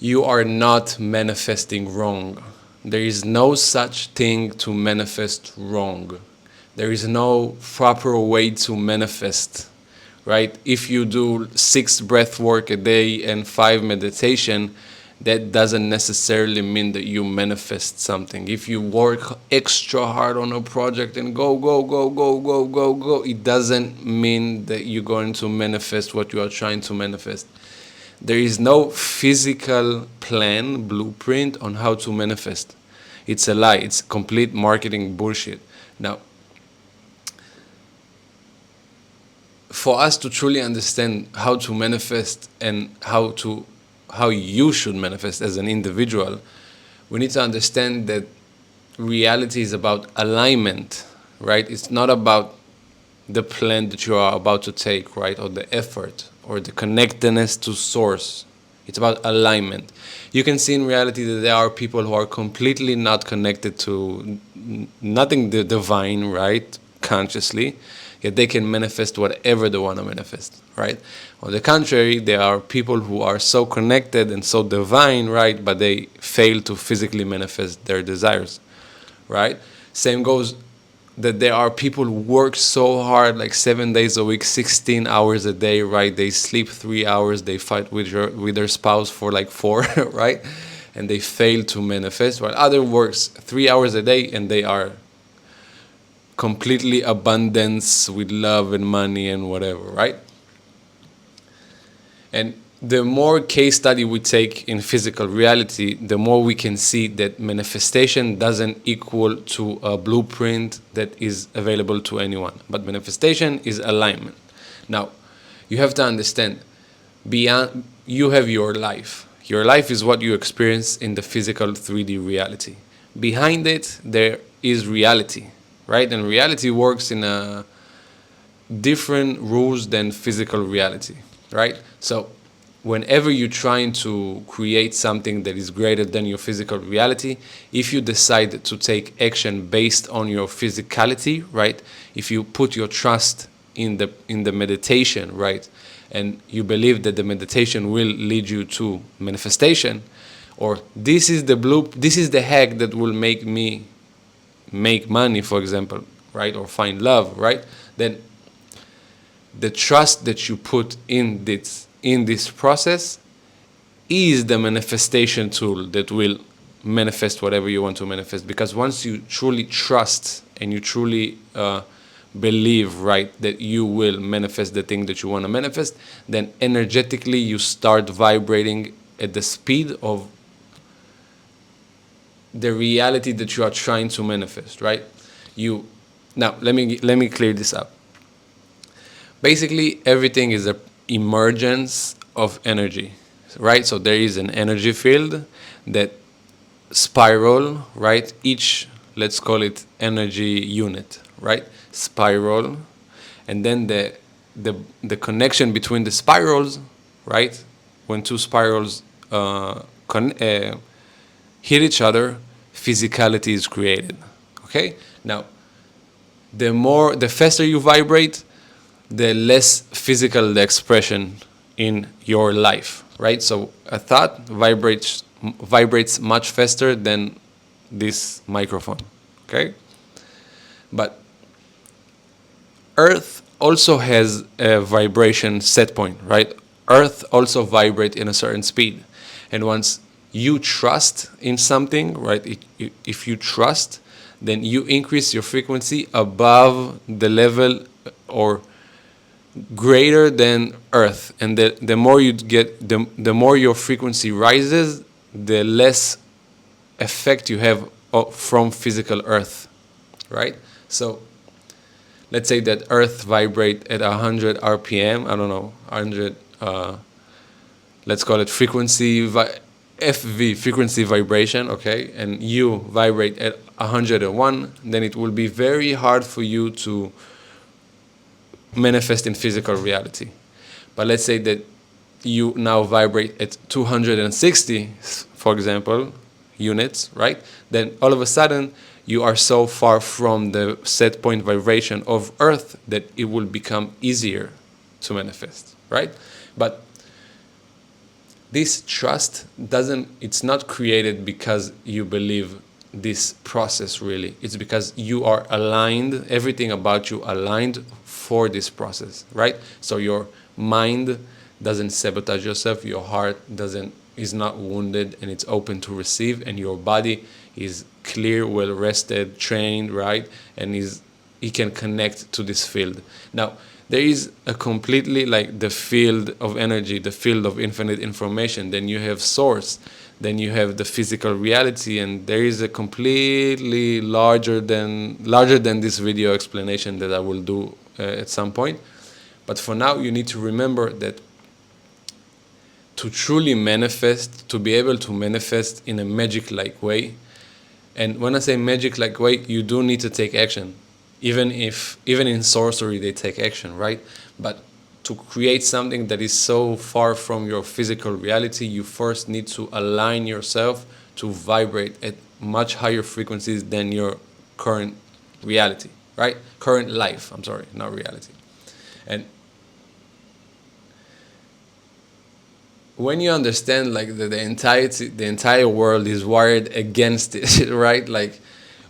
you are not manifesting wrong. There is no such thing to manifest wrong. There is no proper way to manifest, right? If you do 6 breath work a day and 5 meditation, that doesn't necessarily mean that you manifest something. If you work extra hard on a project and go, go, go, go, go, go, go, it doesn't mean that you're going to manifest what you are trying to manifest. There is no physical plan, blueprint on how to manifest. It's a lie. It's complete marketing bullshit. Now, for us to truly understand how to manifest and how you should manifest as an individual, we need to understand that reality is about alignment, right? It's not about the plan that you are about to take, right? Or the effort or the connectedness to source. It's about alignment. You can see in reality that there are people who are completely not connected to nothing the divine, right? Consciously, yet they can manifest whatever they want to manifest, right? On the contrary, there are people who are so connected and so divine, right? But they fail to physically manifest their desires, right? Same goes that there are people who work so hard, like 7 days a week, 16 hours a day, right? They sleep 3 hours, they fight with their spouse for like 4, right? And they fail to manifest, while other works 3 hours a day and they are completely abundance with love and money and whatever, right? And the more case study we take in physical reality, the more we can see that manifestation doesn't equal to a blueprint that is available to anyone. But manifestation is alignment. Now, you have to understand, beyond you have your life. Your life is what you experience in the physical 3D reality. Behind it, there is reality, right? And reality works in a different rules than physical reality, right? So whenever you're trying to create something that is greater than your physical reality, if you decide to take action based on your physicality, right? If you put your trust in the meditation, right? And you believe that the meditation will lead you to manifestation, or this is the hack that will make me make money, for example, right? Or find love, right? Then the trust that you put in this process is the manifestation tool that will manifest whatever you want to manifest. Because once you truly trust and you truly believe, right, that you will manifest the thing that you want to manifest, then energetically you start vibrating at the speed of the reality that you are trying to manifest, right? Now let me clear this up. Basically, everything is an emergence of energy, right? So there is an energy field that spiral, right? Each, let's call it energy unit, right? Spiral, and then the connection between the spirals, right? When two spirals hit each other, physicality is created. Okay? Now, the faster you vibrate, the less physical the expression in your life, right? So a thought vibrates much faster than this microphone, okay? But Earth also has a vibration set point, right? Earth also vibrates in a certain speed. And once you trust in something, right? If you trust, then you increase your frequency above the level or greater than Earth. And the more you get, the more your frequency rises, the less effect you have from physical Earth, right? So let's say that Earth vibrate at 100 RPM, I don't know, 100, let's call it frequency, FV, frequency vibration, okay? And you vibrate at 101, then it will be very hard for you to manifest in physical reality. But let's say that you now vibrate at 260, for example, units, right? Then all of a sudden, you are so far from the set point vibration of Earth that it will become easier to manifest, right? But This trust doesn't, it's not created because you believe this process really. It's because you are aligned, everything about you aligned for this process, right? So your mind doesn't sabotage yourself, your heart doesn't, is not wounded, and it's open to receive, and your body is clear, well rested, trained, right? And is, he can connect to this field. Now, there is a completely like the field of energy, the field of infinite information. Then you have source, then you have the physical reality, and there is a completely larger than this video explanation that I will do at some point. But for now, you need to remember that to truly manifest, to be able to manifest in a magic-like way, and when I say magic-like way, you do need to take action. Even in sorcery they take action, right? But to create something that is so far from your physical reality, you first need to align yourself to vibrate at much higher frequencies than your current reality, right? Current life, I'm sorry, not reality. And when you understand like the entire world is wired against it, right? Like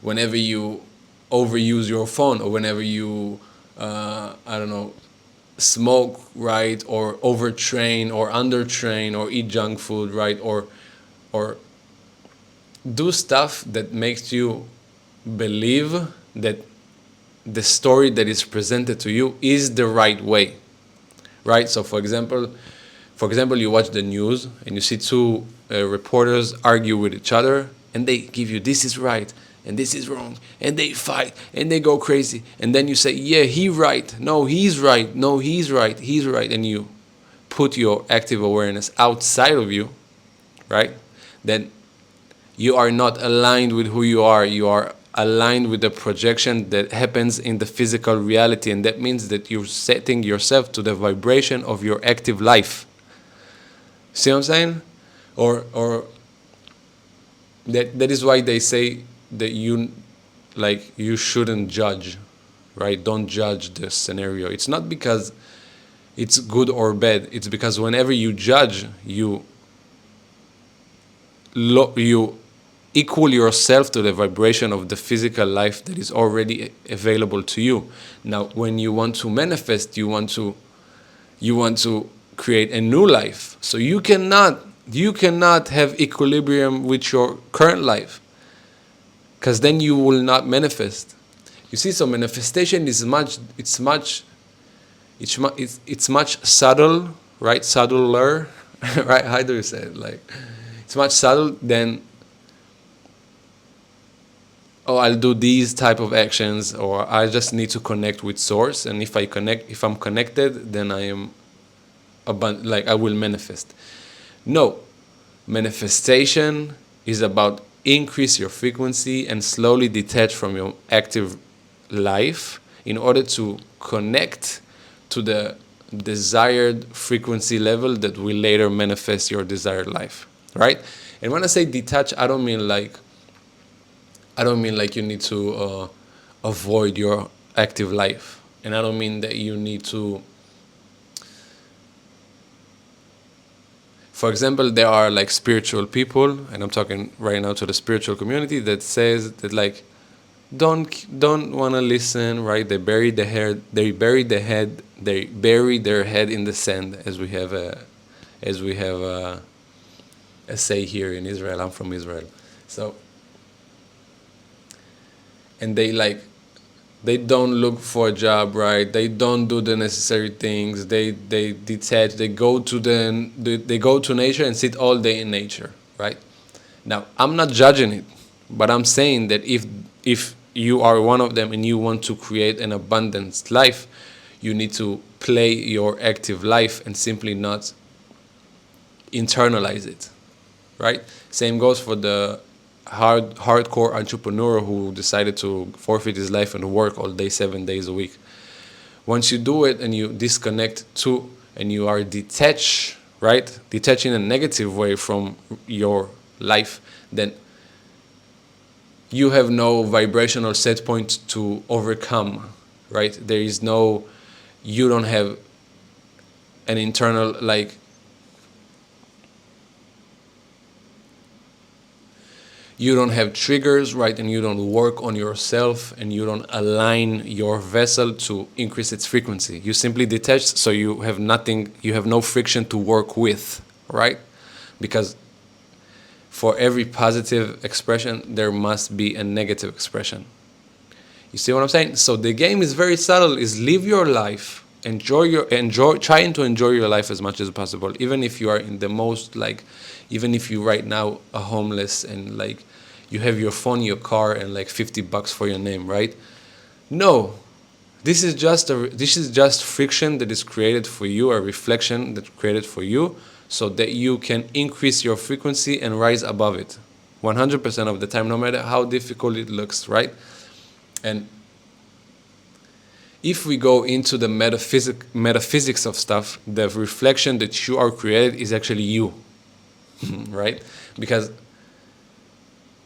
whenever you overuse your phone, or whenever you I don't know, smoke, right, or overtrain or undertrain or eat junk food, right, or do stuff that makes you believe that the story that is presented to you is the right way, right? So for example, you watch the news and you see two reporters argue with each other, and they give you this is right and this is wrong, and they fight and they go crazy, and then you say, yeah, he right, no, he's right, no, he's right, he's right, and you put your active awareness outside of you, right? Then you are not aligned with who you are. You are aligned with the projection that happens in the physical reality, and that means that you're setting yourself to the vibration of your active life. See what I'm saying? Or that is why they say that you shouldn't judge, right? Don't judge the scenario. It's not because it's good or bad. It's because whenever you judge, you equal yourself to the vibration of the physical life that is already available to you. Now, when you want to manifest, you want to create a new life. So you cannot have equilibrium with your current life, because then you will not manifest. You see, so manifestation is much subtle, right? Subtler, right? How do you say it? Like, it's much subtle than, oh, I'll do these type of actions, or I just need to connect with source, and if I'm connected, then I am I will manifest. No, manifestation is about increase your frequency and slowly detach from your active life in order to connect to the desired frequency level that will later manifest your desired life, right? And when I say detach, I don't mean like you need to avoid your active life, and I don't mean that you need to. For example, there are like spiritual people, and I'm talking right now to the spiritual community, that says that like don't want to listen, right? They bury their head in the sand, as we have a say here in Israel. I'm from Israel, so, and they don't look for a job, right? They don't do the necessary things. They detach. They go to nature and sit all day in nature, right? Now, I'm not judging it, but I'm saying that if you are one of them and you want to create an abundant life, you need to play your active life and simply not internalize it, right? Same goes for the hardcore entrepreneur who decided to forfeit his life and work all day, 7 days a week. Once you do it and you disconnect and you are detached, right? Detached in a negative way from your life, then you have no vibrational set point to overcome, right? You don't have an internal, like, You don't have triggers, right? And you don't work on yourself, and you don't align your vessel to increase its frequency. You simply detach, so you have nothing, you have no friction to work with, right? Because for every positive expression, there must be a negative expression. You see what I'm saying? So the game is very subtle, is live your life, trying to enjoy your life as much as possible, even if you are in the most, like, even if you right now are homeless and like you have your phone, your car, and like $50 for your name, right? No, this is just friction that is created for you, a reflection that's created for you, so that you can increase your frequency and rise above it 100% of the time, no matter how difficult it looks, right? And if we go into the metaphysics of stuff, the reflection that you are created is actually you, right? Because,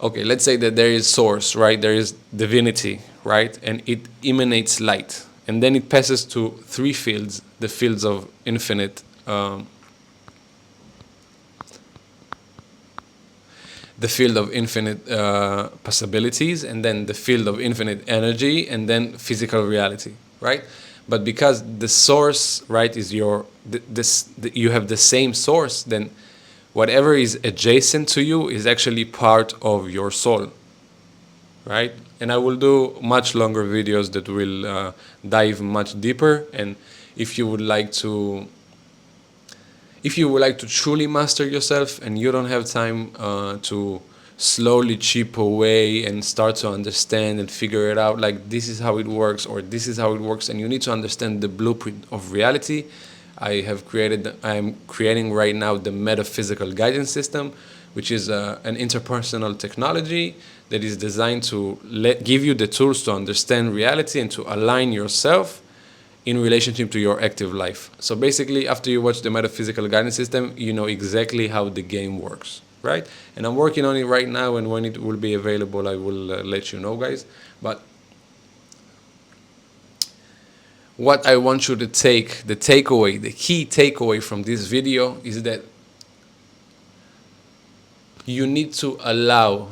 okay, let's say that there is source, right? There is divinity, right? And it emanates light. And then it passes to three fields, the fields of infinite, possibilities, and then the field of infinite energy, and then physical reality, right? But because the source, right, is you have the same source, then whatever is adjacent to you is actually part of your soul, right? And I will do much longer videos that will dive much deeper. And if you would like to truly master yourself, and you don't have time to slowly chip away and start to understand and figure it out, like this is how it works or this is how it works, and you need to understand the blueprint of reality, I am creating right now the metaphysical guidance system, which is an interpersonal technology that is designed to give you the tools to understand reality and to align yourself in relationship to your active life. So basically, after you watch the metaphysical guidance system, you know exactly how the game works, right? And I'm working on it right now, and when it will be available, I will let you know, guys. But what I want you to take, the key takeaway from this video is that you need to allow,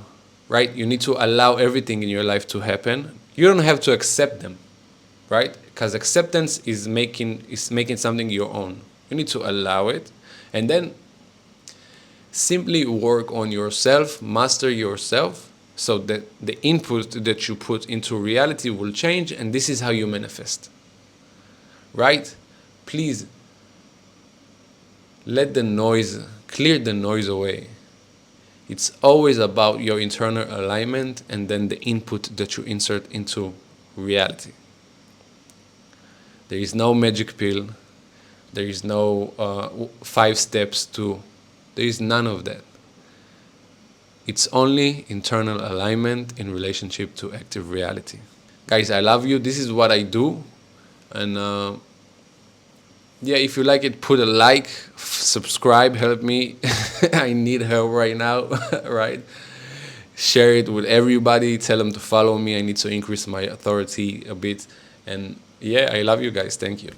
right? You need to allow everything in your life to happen. You don't have to accept them, right? Because acceptance is making something your own. You need to allow it, and then simply work on yourself, master yourself, so that the input that you put into reality will change, and this is how you manifest, right? Please clear the noise away. It's always about your internal alignment and then the input that you insert into reality. There is no magic pill. There is no 5 steps to. There is none of that. It's only internal alignment in relationship to active reality. Guys, I love you. This is what I do. And yeah, if you like it, put a like, subscribe, help me. I need help right now, right? Share it with everybody. Tell them to follow me. I need to increase my authority a bit. And yeah, I love you guys. Thank you.